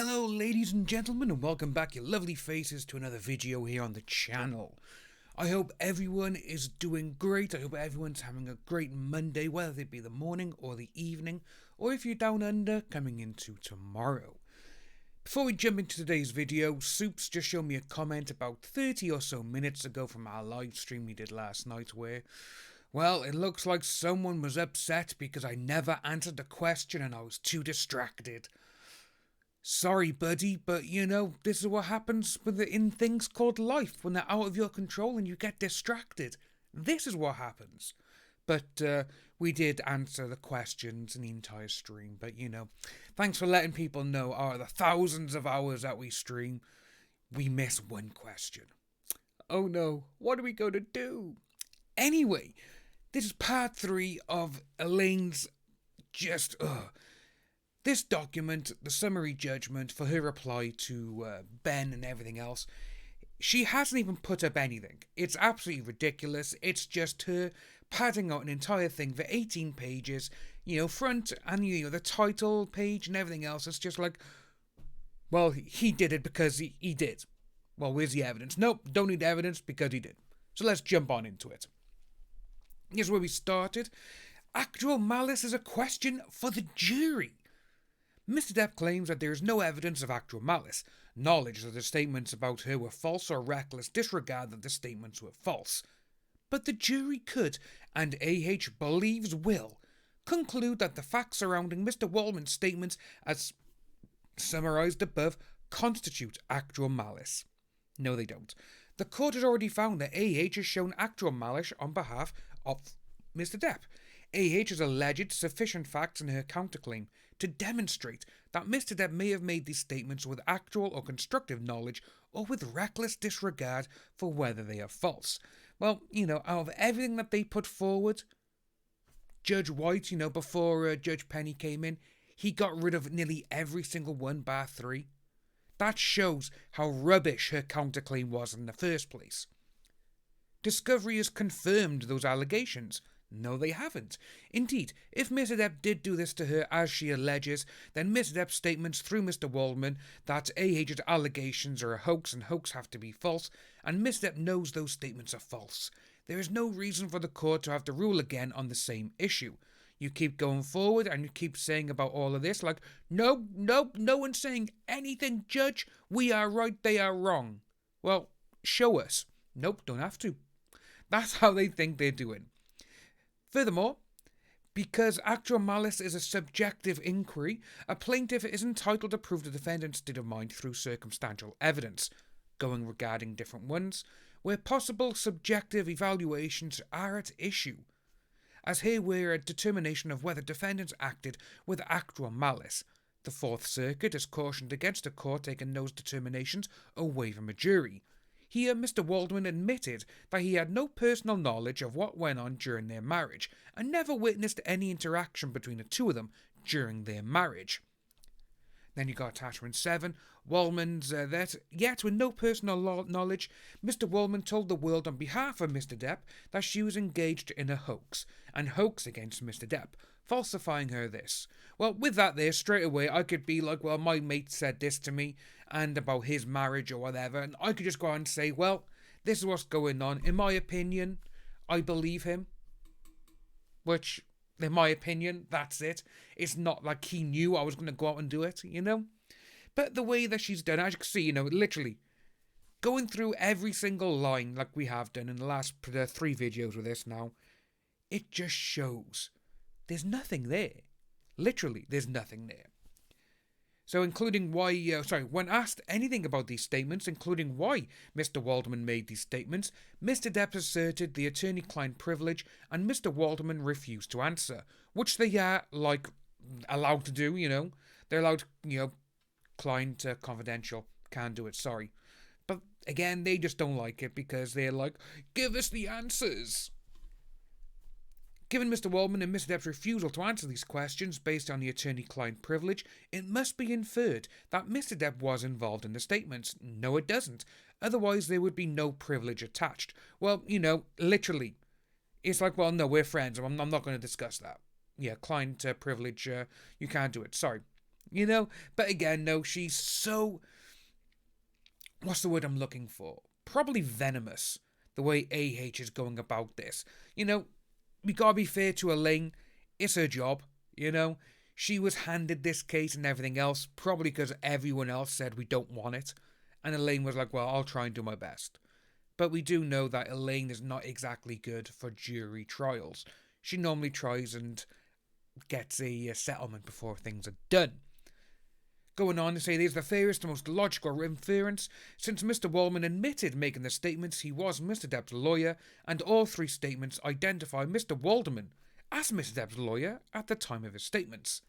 Hello ladies and gentlemen, and welcome back your lovely faces to another video here on the channel. I hope everyone is doing great. I hope everyone's having a great Monday, whether it be the morning or the evening, or if you're down under, coming into tomorrow. Before we jump into today's video, Soups just showed me a comment about 30 or so minutes ago from our live stream we did last night where, well, it looks like someone was upset because I never answered the question and I was too distracted. Sorry, buddy, but you know, this is what happens in things called life when they're out of your control and you get distracted. This is what happens. But we did answer the questions in the entire stream. But you know, thanks for letting people know out of the thousands of hours that we stream, we miss one question. Oh no, what are we going to do? Anyway, this is part 3 of Elaine's this document, the summary judgment for her reply to Ben and everything else. She hasn't even put up anything. It's absolutely ridiculous. It's just her padding out an entire thing for 18 pages, you know, front and the title page and everything else. It's just like, well, he did it because he did. Well, where's the evidence? Nope, don't need evidence because he did. So let's jump on into it. Here's where we started. Actual malice is a question for the jury. Mr. Depp claims that there is no evidence of actual malice, knowledge that the statements about her were false or reckless disregard that the statements were false. But the jury could, and AH believes will, conclude that the facts surrounding Mr. Waldman's statements, as summarised above, constitute actual malice. No, they don't. The court has already found that AH has shown actual malice on behalf of Mr. Depp. AH has alleged sufficient facts in her counterclaim to demonstrate that Mr. Depp may have made these statements with actual or constructive knowledge or with reckless disregard for whether they are false. Well, you know, out of everything that they put forward, Judge White, you know, before Judge Penny came in, he got rid of nearly every single one bar 3. That shows how rubbish her counterclaim was in the first place. Discovery has confirmed those allegations. No, they haven't. Indeed, if Mr. Depp did do this to her as she alleges, then Mr. Depp's statements through Mr. Waldman that AH's allegations are a hoax and hoax have to be false, and Mr. Depp knows those statements are false. There is no reason for the court to have to rule again on the same issue. You keep going forward and you keep saying about all of this like, no one's saying anything, Judge. We are right, they are wrong. Well, show us. Nope, don't have to. That's how they think they're doing. Furthermore, because actual malice is a subjective inquiry, a plaintiff is entitled to prove the defendant's state of mind through circumstantial evidence, going regarding different ones, where possible subjective evaluations are at issue, as here were a determination of whether defendants acted with actual malice. The Fourth Circuit has cautioned against a court taking those determinations away from a jury. Here, Mr. Waldman admitted that he had no personal knowledge of what went on during their marriage and never witnessed any interaction between the two of them during their marriage. Then you got attachment 7, Waldman's that, yet with no personal knowledge, Mr. Waldman told the world on behalf of Mr. Depp that she was engaged in a hoax, and hoax against Mr. Depp, falsifying her this. Well, with that there, straight away, I could be like, well, my mate said this to me, and about his marriage or whatever, and I could just go out and say, well, this is what's going on. In my opinion, I believe him. Which, in my opinion, that's it. It's not like he knew I was going to go out and do it, you know? But the way that she's done, as you can see, you know, literally, going through every single line like we have done in the last 3 videos with this now, it just shows there's nothing there. Literally, there's nothing there. So including why, when asked anything about these statements, including why Mr. Waldman made these statements, Mr. Depp asserted the attorney-client privilege and Mr. Waldman refused to answer, which they are, allowed to do, you know. They're allowed, client confidential, can't do it, sorry. But again, they just don't like it because they're like, give us the answers. Given Mr. Waldman and Mr. Depp's refusal to answer these questions based on the attorney-client privilege, it must be inferred that Mr. Depp was involved in the statements. No, it doesn't. Otherwise, there would be no privilege attached. Well, you know, literally. It's like, well, no, we're friends. I'm not going to discuss that. Yeah, client privilege, you can't do it. Sorry. you know? But again, no, she's so... What's the word I'm looking for? Probably venomous, the way AH is going about this. You know, we gotta be fair to Elaine. It's her job, you know? She was handed this case and everything else, probably because everyone else said we don't want it. And Elaine was like, well, I'll try and do my best. But we do know that Elaine is not exactly good for jury trials. She normally tries and gets a settlement before things are done. Going on to say there's the fairest and most logical inference, since Mr. Waldman admitted making the statements he was Mr. Depp's lawyer, and all three statements identify Mr. Waldman as Mr. Depp's lawyer at the time of his statements.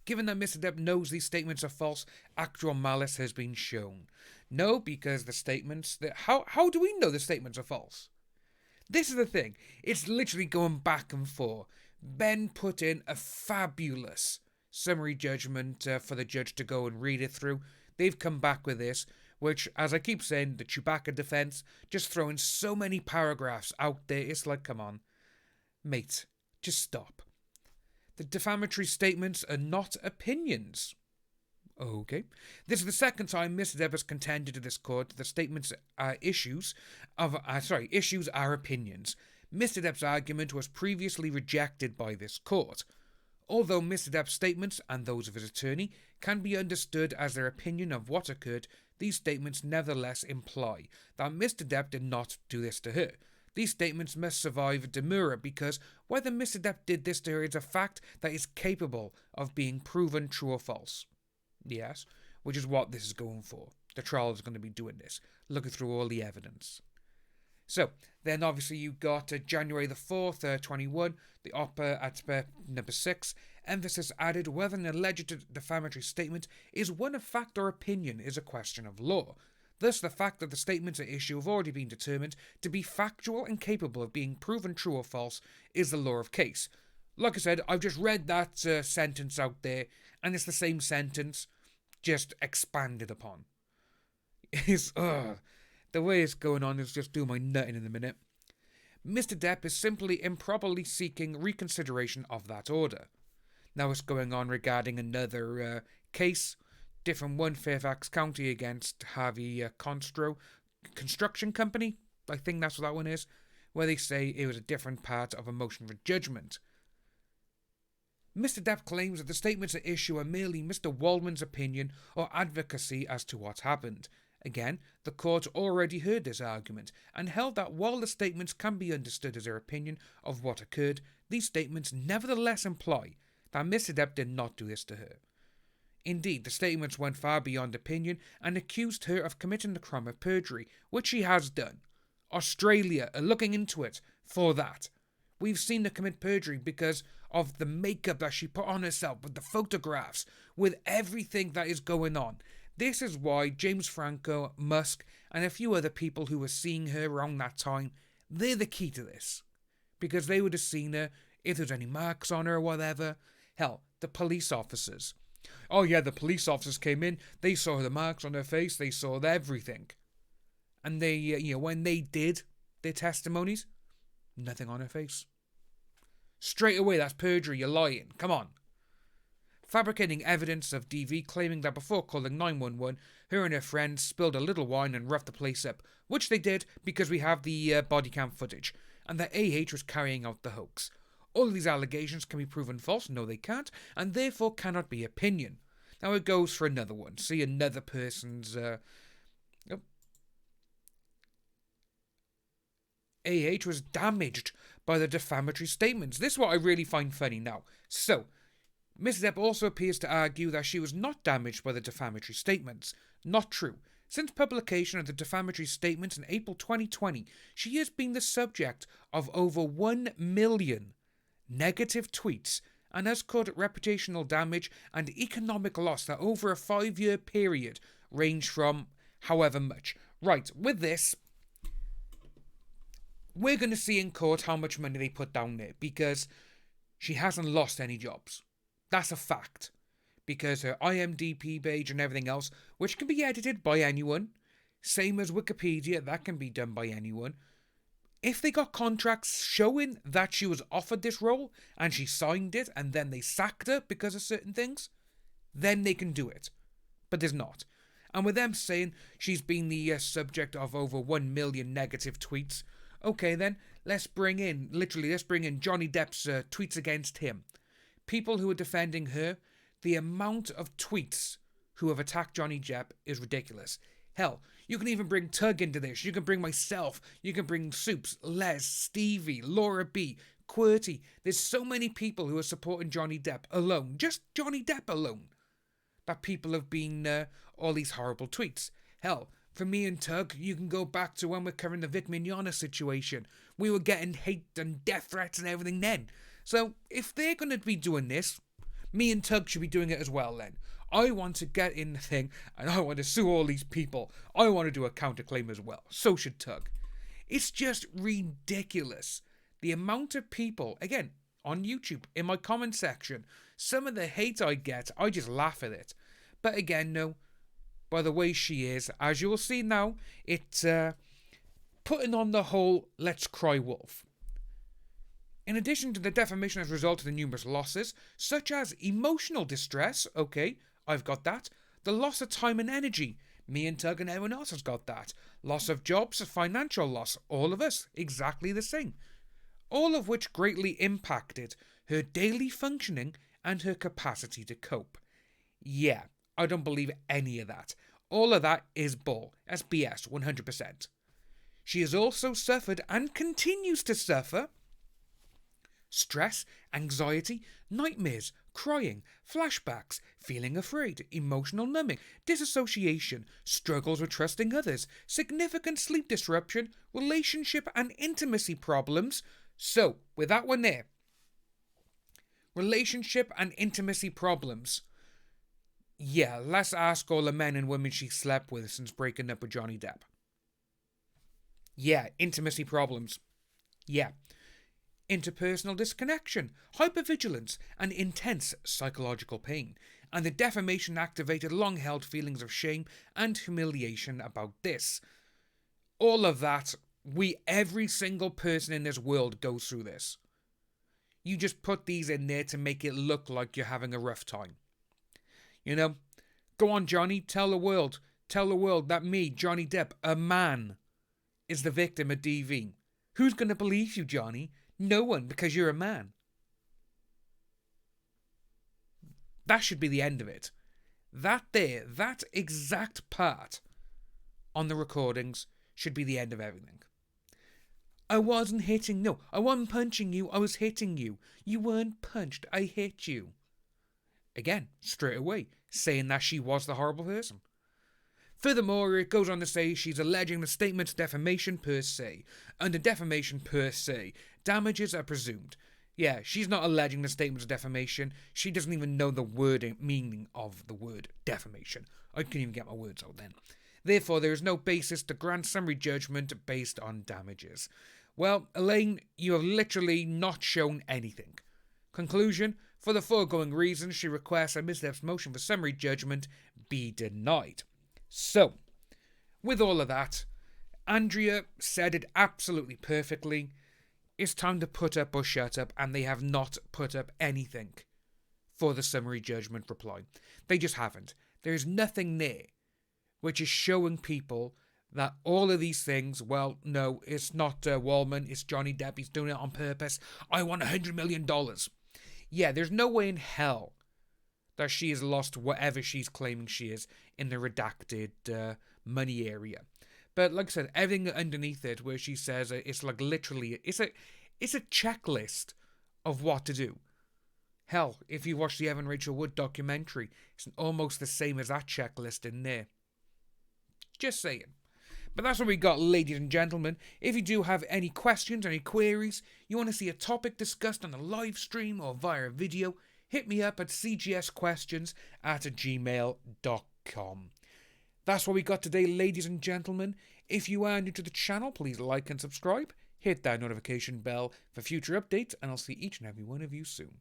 Given that Mr. Depp knows these statements are false, actual malice has been shown. No, because the statements... How do we know the statements are false? This is the thing. It's literally going back and forth. Ben put in a fabulous summary judgment for the judge to go and read it through. They've come back with this, which, as I keep saying, the Chewbacca defense, just throwing so many paragraphs out there. It's like, come on, mate, just stop. The defamatory statements are not opinions. Okay. This is the second time Mr. Depp has contended to this court that the statements are issues are opinions. Mr. Depp's argument was previously rejected by this court. Although Mr. Depp's statements, and those of his attorney, can be understood as their opinion of what occurred, these statements nevertheless imply that Mr. Depp did not do this to her. These statements must survive demurrer because whether Mr. Depp did this to her is a fact that is capable of being proven true or false. Yes, which is what this is going for. The trial is going to be doing this, looking through all the evidence. So, then obviously you got January the 4th, 21, the opera at number 6. Emphasis added whether an alleged defamatory statement is one of fact or opinion is a question of law. Thus, the fact that the statements at issue have already been determined to be factual and capable of being proven true or false is the law of case. Like I said, I've just read that sentence out there, and it's the same sentence, just expanded upon. It's, the way it's going on is just doing my nutting in a minute. Mr. Depp is simply improperly seeking reconsideration of that order. Now it's going on regarding another case, different one, Fairfax County against Harvey Constro Construction Company, I think that's what that one is, where they say it was a different part of a motion for judgment. Mr. Depp claims that the statements at issue are merely Mr. Waldman's opinion or advocacy as to what happened. Again, the court already heard this argument and held that while the statements can be understood as their opinion of what occurred, these statements nevertheless imply that Mr. Depp did not do this to her. Indeed, the statements went far beyond opinion and accused her of committing the crime of perjury, which she has done. Australia are looking into it for that. We've seen her commit perjury because of the makeup that she put on herself, with the photographs, with everything that is going on. This is why James Franco, Musk, and a few other people who were seeing her around that time, they're the key to this. Because they would have seen her, if there's any marks on her or whatever. Hell, the police officers. Oh yeah, the police officers came in, they saw the marks on her face, they saw everything. And they, when they did their testimonies, nothing on her face. Straight away, that's perjury, you're lying, come on. Fabricating evidence of DV claiming that before calling 911, her and her friends spilled a little wine and roughed the place up, which they did because we have the body cam footage, and that AH was carrying out the hoax. All of these allegations can be proven false, no they can't, and therefore cannot be opinion. Now it goes for another one, see another person's... AH was damaged by the defamatory statements. This is what I really find funny now. So, Mrs. Depp also appears to argue that she was not damaged by the defamatory statements. Not true. Since publication of the defamatory statements in April 2020, she has been the subject of over 1 million negative tweets and has caused reputational damage and economic loss that over a 5-year period range from however much. Right, with this, we're going to see in court how much money they put down there, because she hasn't lost any jobs. That's a fact. Because her IMDb page and everything else, which can be edited by anyone, same as Wikipedia, that can be done by anyone. If they got contracts showing that she was offered this role and she signed it and then they sacked her because of certain things, then they can do it. But there's not. And with them saying she's been the subject of over 1 million negative tweets, okay then, let's bring in Johnny Depp's tweets against him. People who are defending her, the amount of tweets who have attacked Johnny Depp is ridiculous. Hell, you can even bring Tug into this. You can bring myself. You can bring Soups, Les, Stevie, Laura B, Qwerty. There's so many people who are supporting Johnny Depp alone. Just Johnny Depp alone. That people have been all these horrible tweets. Hell, for me and Tug, you can go back to when we're covering the Vic Mignogna situation. We were getting hate and death threats and everything then. So, if they're going to be doing this, me and Tug should be doing it as well then. I want to get in the thing and I want to sue all these people. I want to do a counterclaim as well. So should Tug. It's just ridiculous. The amount of people, again, on YouTube, in my comment section, some of the hate I get, I just laugh at it. But again, no, by the way she is, as you will see now, it's putting on the whole let's cry wolf. In addition to the defamation as resulted in numerous losses, such as emotional distress, okay, I've got that. The loss of time and energy, me and Tug and everyone else has got that. Loss of jobs, financial loss, all of us, exactly the same. All of which greatly impacted her daily functioning and her capacity to cope. Yeah, I don't believe any of that. All of that is bull. That's BS, 100%. She has also suffered and continues to suffer stress, anxiety, nightmares, crying, flashbacks, feeling afraid, emotional numbing, disassociation, struggles with trusting others, significant sleep disruption, relationship and intimacy problems. So, with that one there, relationship and intimacy problems. Yeah, let's ask all the men and women she slept with since breaking up with Johnny Depp. Yeah, intimacy problems. Yeah. Interpersonal disconnection, hypervigilance, and intense psychological pain. And the defamation activated long-held feelings of shame and humiliation about this. All of that, every single person in this world goes through this. You just put these in there to make it look like you're having a rough time. You know, go on, Johnny, tell the world that me, Johnny Depp, a man, is the victim of DV. Who's going to believe you, Johnny? No one, because you're a man. That should be the end of it. That exact part on the recordings should be the end of everything. I wasn't punching you, I was hitting you. You weren't punched, I hit you. Again, straight away, saying that she was the horrible person. Furthermore, it goes on to say she's alleging the statement's defamation per se. Under defamation per se, damages are presumed. Yeah, she's not alleging the statement's defamation. She doesn't even know the meaning of the word defamation. I couldn't even get my words out then. Therefore, there is no basis to grant summary judgment based on damages. Well, Elaine, you have literally not shown anything. Conclusion, for the foregoing reasons, she requests that Ms. Depp's motion for summary judgment be denied. So, with all of that, Andrea said it absolutely perfectly. It's time to put up or shut up, and they have not put up anything for the summary judgment reply. They just haven't. There's nothing there which is showing people that all of these things, well, no, it's not Wallman, it's Johnny Depp, he's doing it on purpose. I want $100 million. Yeah, there's no way in hell that she has lost whatever she's claiming she is in the redacted money area. But like I said, everything underneath it where she says it's like literally, it's a checklist of what to do. Hell, if you watch the Evan Rachel Wood documentary, it's almost the same as that checklist in there. Just saying. But that's what we got, ladies and gentlemen. If you do have any questions, any queries, you want to see a topic discussed on a live stream or via a video, hit me up at cgsquestions@gmail.com. That's what we got today, ladies and gentlemen. If you are new to the channel, please like and subscribe. Hit that notification bell for future updates, and I'll see each and every one of you soon.